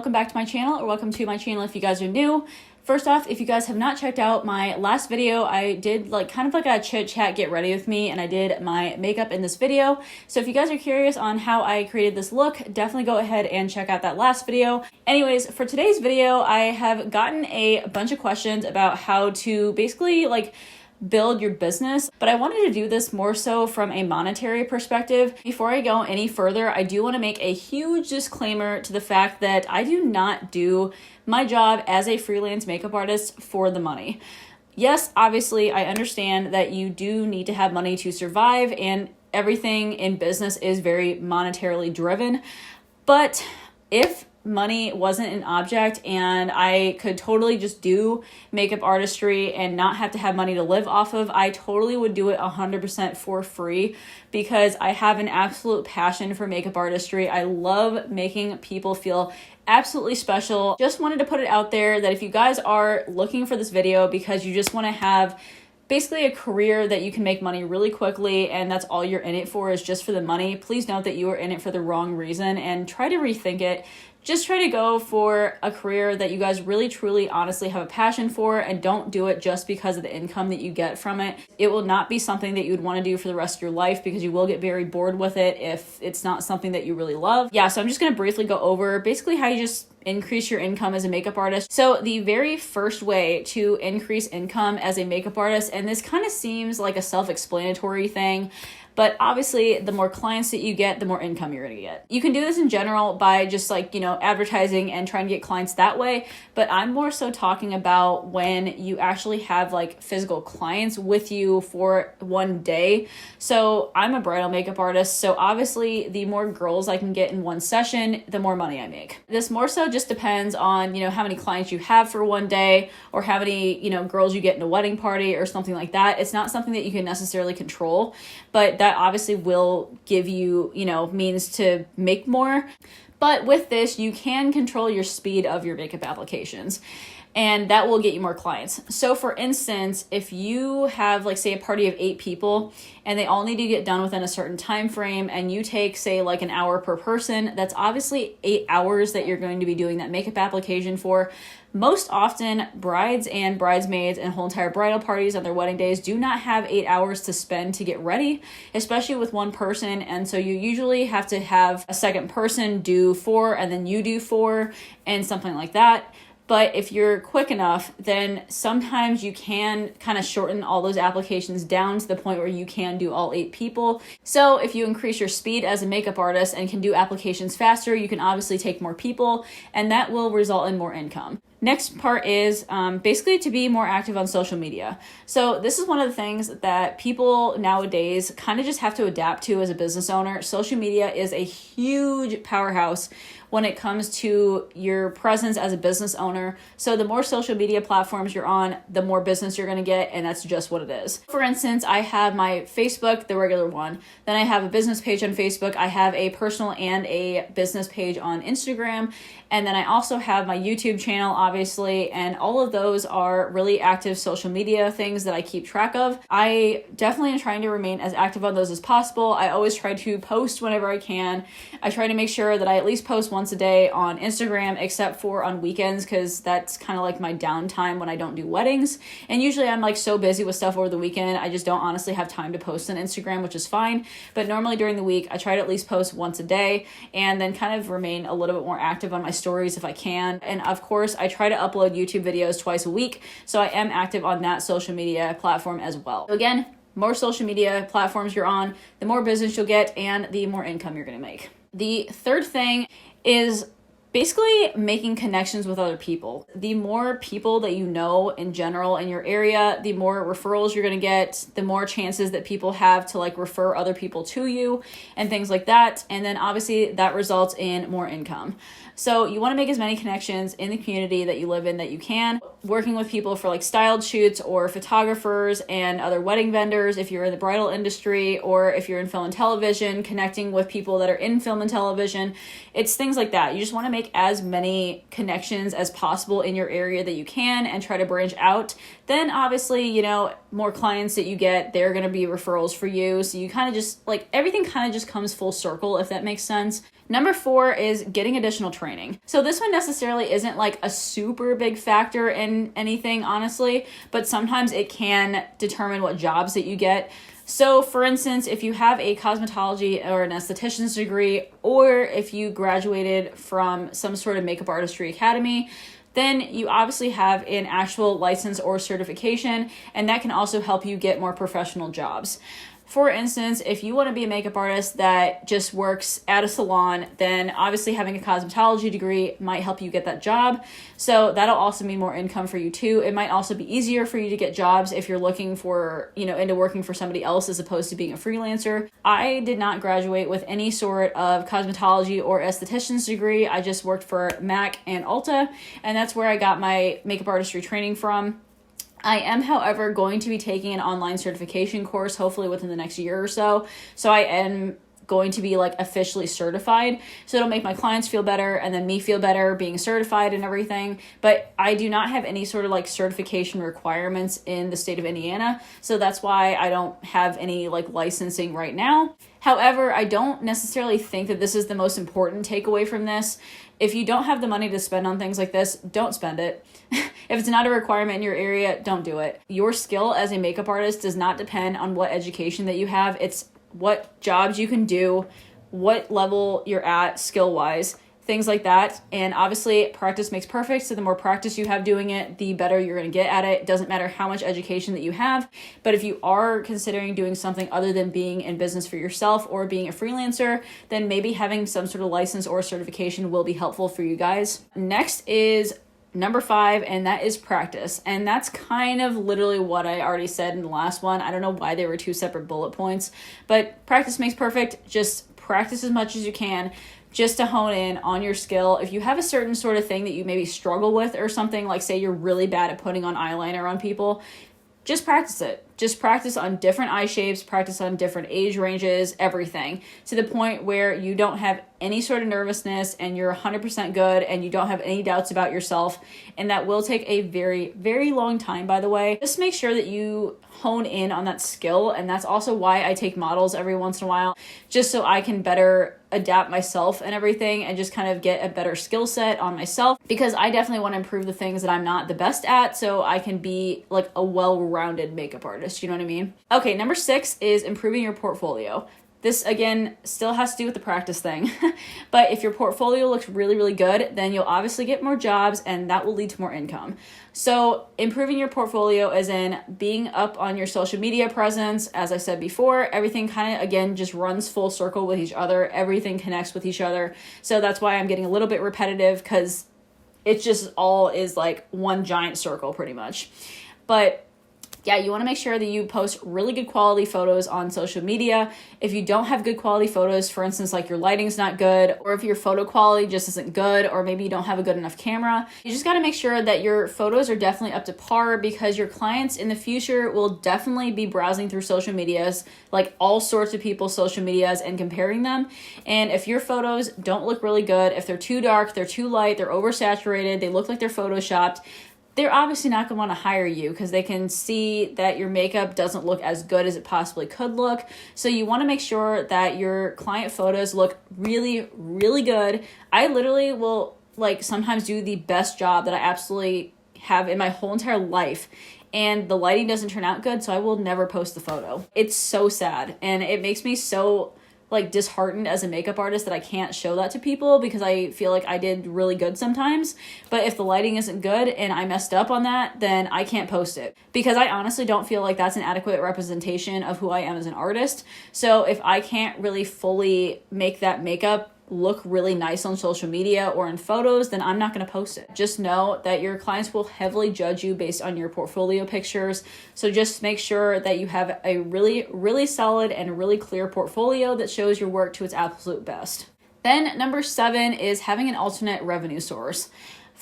welcome back to my channel, or welcome to my channel if you guys are new. First off, if you guys have not checked out my last video, I did kind of a chit chat, get ready with me, and I did my makeup in this video. So if you guys are curious on how I created this look, definitely go ahead and check out that last video. Anyways, for today's video, I have gotten a bunch of questions about how to basically build your business, but I wanted to do this more so from a monetary perspective. Before I go any further, I do want to make a huge disclaimer to the fact that I do not do my job as a freelance makeup artist for the money. Yes, obviously, I understand that you do need to have money to survive, and everything in business is very monetarily driven. But if money wasn't an object and I could totally just do makeup artistry and not have to have money to live off of, I totally would do it 100% for free, because I have an absolute passion for makeup artistry. I love making people feel absolutely special. Just wanted to put it out there that if you guys are looking for this video because you just want to have basically a career that you can make money really quickly and that's all you're in it for is just for the money, please note that you are in it for the wrong reason and try to rethink it. Just try to go for a career that you guys really, truly, honestly have a passion for, and don't do it just because of the income that you get from it. It will not be something that you would want to do for the rest of your life, because you will get very bored with it if it's not something that you really love. Yeah, so I'm just going to briefly go over basically how you just increase your income as a makeup artist. So the very first way to increase income as a makeup artist, and this kind of seems like a self-explanatory thing, but obviously the more clients that you get, the more income you're gonna get. You can do this in general by just advertising and trying to get clients that way. But I'm more so talking about when you actually have physical clients with you for one day. So I'm a bridal makeup artist. So obviously the more girls I can get in one session, the more money I make. This more so just depends on, how many clients you have for one day, or how many, girls you get in a wedding party or something like that. It's not something that you can necessarily control, but that obviously will give you, means to make more. But with this, you can control your speed of your makeup applications, and that will get you more clients. So for instance, if you have say a party of 8 people and they all need to get done within a certain time frame, and you take say an hour per person, that's obviously 8 hours that you're going to be doing that makeup application for. Most often, brides and bridesmaids and whole entire bridal parties on their wedding days do not have 8 hours to spend to get ready, especially with one person. And so you usually have to have a second person do 4, and then you do 4, and something like that. But if you're quick enough, then sometimes you can kind of shorten all those applications down to the point where you can do all 8 people. So if you increase your speed as a makeup artist and can do applications faster, you can obviously take more people, and that will result in more income. Next part is basically to be more active on social media. So this is one of the things that people nowadays kind of just have to adapt to as a business owner. Social media is a huge powerhouse when it comes to your presence as a business owner. So the more social media platforms you're on, the more business you're gonna get, and that's just what it is. For instance, I have my Facebook, the regular one. Then I have a business page on Facebook. I have a personal and a business page on Instagram. And then I also have my YouTube channel, obviously, and all of those are really active social media things that I keep track of. I definitely am trying to remain as active on those as possible. I always try to post whenever I can. I try to make sure that I at least post once a day on Instagram, except for on weekends, because that's kind of my downtime when I don't do weddings. And usually I'm so busy with stuff over the weekend, I just don't honestly have time to post on Instagram, which is fine. But normally during the week, I try to at least post once a day, and then kind of remain a little bit more active on my stories if I can. And of course, I try to upload YouTube videos twice a week, so I am active on that social media platform as well. So again, more social media platforms you're on, the more business you'll get and the more income you're going to make. The third thing is basically making connections with other people. The more people that you know in general in your area, the more referrals you're going to get, the more chances that people have to refer other people to you and things like that. And then obviously that results in more income. So you want to make as many connections in the community that you live in that you can. Working with people for styled shoots, or photographers and other wedding vendors if you're in the bridal industry, or if you're in film and television, connecting with people that are in film and television. It's things like that. You just want to make make as many connections as possible in your area that you can and try to branch out, then obviously, you know, more clients that you get, they're going to be referrals for you. So you kind of just like everything kind of just comes full circle, if that makes sense. Number 4 is getting additional training. So this one necessarily isn't like a super big factor in anything, honestly, but sometimes it can determine what jobs that you get. So for instance, if you have a cosmetology or an esthetician's degree, or if you graduated from some sort of makeup artistry academy, then you obviously have an actual license or certification, and that can also help you get more professional jobs. For instance, if you want to be a makeup artist that just works at a salon, then obviously having a cosmetology degree might help you get that job. So that'll also mean more income for you too. It might also be easier for you to get jobs if you're looking for, you know, into working for somebody else as opposed to being a freelancer. I did not graduate with any sort of cosmetology or esthetician's degree. I just worked for MAC and Ulta, and that's where I got my makeup artistry training from. I am, however, going to be taking an online certification course, hopefully within the next year or so. So I am going to be like officially certified. So it'll make my clients feel better and then me feel better being certified and everything. But I do not have any sort of like certification requirements in the state of Indiana. So that's why I don't have any like licensing right now. However, I don't necessarily think that this is the most important takeaway from this. If you don't have the money to spend on things like this, don't spend it. If it's not a requirement in your area, don't do it. Your skill as a makeup artist does not depend on what education that you have. It's what jobs you can do, what level you're at skill-wise, things like that. And obviously, practice makes perfect. So the more practice you have doing it, the better you're going to get at it. It doesn't matter how much education that you have. But if you are considering doing something other than being in business for yourself or being a freelancer, then maybe having some sort of license or certification will be helpful for you guys. Next is number 5, and that is practice. And that's kind of literally what I already said in the last one. I don't know why they were 2 separate bullet points, but practice makes perfect. Just practice as much as you can just to hone in on your skill. If you have a certain sort of thing that you maybe struggle with or something, like say you're really bad at putting on eyeliner on people, just practice it. Just practice on different eye shapes, practice on different age ranges, everything, to the point where you don't have any sort of nervousness and you're 100% good and you don't have any doubts about yourself. And that will take a very, very long time, by the way. Just make sure that you hone in on that skill. And that's also why I take models every once in a while, just so I can better adapt myself and everything and just kind of get a better skill set on myself, because I definitely want to improve the things that I'm not the best at so I can be like a well-rounded makeup artist. You know what I mean? Okay, number 6 is improving your portfolio. This, again, still has to do with the practice thing. But if your portfolio looks really, really good, then you'll obviously get more jobs and that will lead to more income. So improving your portfolio as in being up on your social media presence. As I said before, everything kind of, again, just runs full circle with each other. Everything connects with each other. So that's why I'm getting a little bit repetitive, because it just all is like one giant circle pretty much. But yeah, you want to make sure that you post really good quality photos on social media. If you don't have good quality photos, for instance, like your lighting's not good, or if your photo quality just isn't good, or maybe you don't have a good enough camera, you just got to make sure that your photos are definitely up to par, because your clients in the future will definitely be browsing through social medias, like all sorts of people's social medias, and comparing them. And if your photos don't look really good, if they're too dark, they're too light, they're oversaturated, they look like they're photoshopped, they're obviously not going to want to hire you, because they can see that your makeup doesn't look as good as it possibly could look. So you want to make sure that your client photos look really, really good. I literally will like sometimes do the best job that I absolutely have in my whole entire life, and the lighting doesn't turn out good, so I will never post the photo. It's so sad, and it makes me so like disheartened as a makeup artist that I can't show that to people, because I feel like I did really good sometimes. But if the lighting isn't good and I messed up on that, then I can't post it, because I honestly don't feel like that's an adequate representation of who I am as an artist. So if I can't really fully make that makeup look really nice on social media or in photos, then I'm not going to post it. Just know that your clients will heavily judge you based on your portfolio pictures. So just make sure that you have a really, really solid and really clear portfolio that shows your work to its absolute best. Then number 7 is having an alternate revenue source.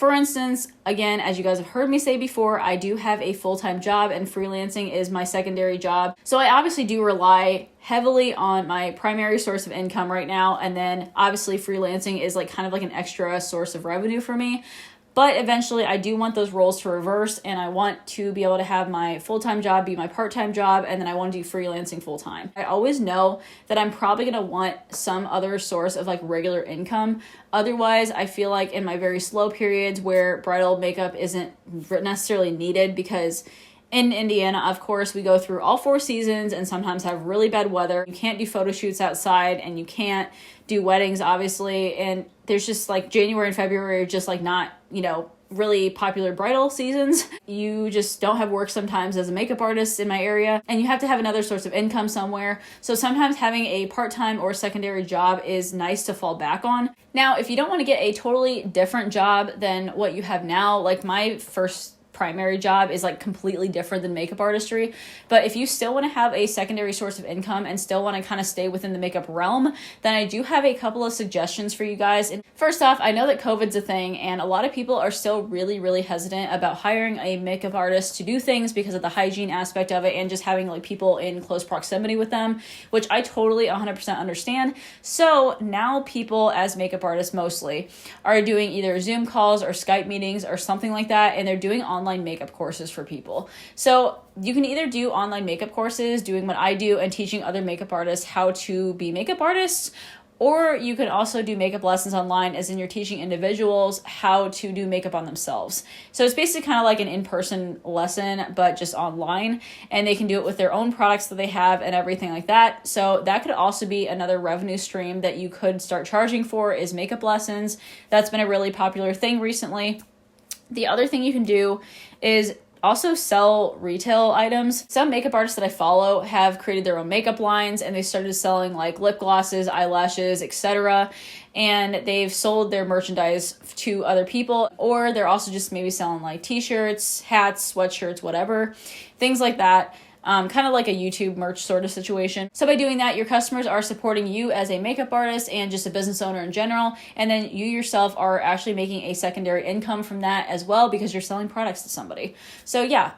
For instance, again, as you guys have heard me say before, I do have a full-time job and freelancing is my secondary job. So I obviously do rely heavily on my primary source of income right now. And then obviously freelancing is like kind of like an extra source of revenue for me. But eventually I do want those roles to reverse, and I want to be able to have my full-time job be my part-time job, and then I want to do freelancing full-time. I always know that I'm probably going to want some other source of like regular income. Otherwise, I feel like in my very slow periods where bridal makeup isn't necessarily needed, because in Indiana, of course, we go through all 4 seasons and sometimes have really bad weather. You can't do photo shoots outside, and you can't do weddings, obviously. And there's just like January and February are just like not, really popular bridal seasons. You just don't have work sometimes as a makeup artist in my area, and you have to have another source of income somewhere. So sometimes having a part-time or secondary job is nice to fall back on. Now, if you don't want to get a totally different job than what you have now, like my first primary job is like completely different than makeup artistry. But if you still want to have a secondary source of income and still want to kind of stay within the makeup realm, then I do have a couple of suggestions for you guys. And first off, I know that COVID's a thing, and a lot of people are still really, really hesitant about hiring a makeup artist to do things because of the hygiene aspect of it and just having like people in close proximity with them, which I totally 100% understand. So now people, as makeup artists mostly, are doing either Zoom calls or Skype meetings or something like that, and they're doing online makeup courses for people. So you can either do online makeup courses, doing what I do and teaching other makeup artists how to be makeup artists, or you can also do makeup lessons online, as in you're teaching individuals how to do makeup on themselves. So it's basically kind of like an in-person lesson, but just online, and they can do it with their own products that they have and everything like that. So that could also be another revenue stream that you could start charging for, is makeup lessons. That's been a really popular thing recently. The other thing you can do is also sell retail items. Some makeup artists that I follow have created their own makeup lines, and they started selling like lip glosses, eyelashes, etc. And they've sold their merchandise to other people, or they're also just maybe selling like t-shirts, hats, sweatshirts, whatever, things like that. Kind of like a YouTube merch sort of situation. So by doing that, your customers are supporting you as a makeup artist and just a business owner in general. And then you yourself are actually making a secondary income from that as well, because you're selling products to somebody. So yeah,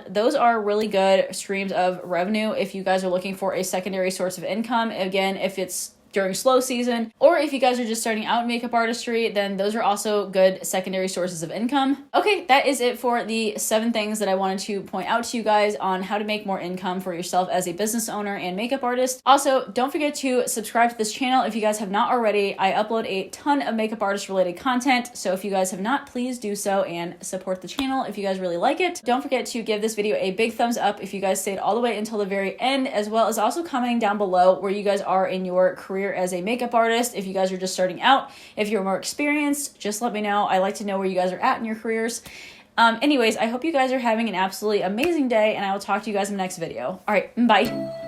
those are really good streams of revenue if you guys are looking for a secondary source of income. Again, if it's during slow season, or if you guys are just starting out in makeup artistry, then those are also good secondary sources of income. Okay, that is it for the 7 things that I wanted to point out to you guys on how to make more income for yourself as a business owner and makeup artist. Also, don't forget to subscribe to this channel if you guys have not already. I upload a ton of makeup artist related content, so if you guys have not, please do so and support the channel if you guys really like it. Don't forget to give this video a big thumbs up if you guys stayed all the way until the very end, as well as also commenting down below where you guys are in your career as a makeup artist. If you guys are just starting out, if you're more experienced, just let me know. I like to know where you guys are at in your careers. Anyways, I hope you guys are having an absolutely amazing day, and I will talk to you guys in the next video. All right, bye.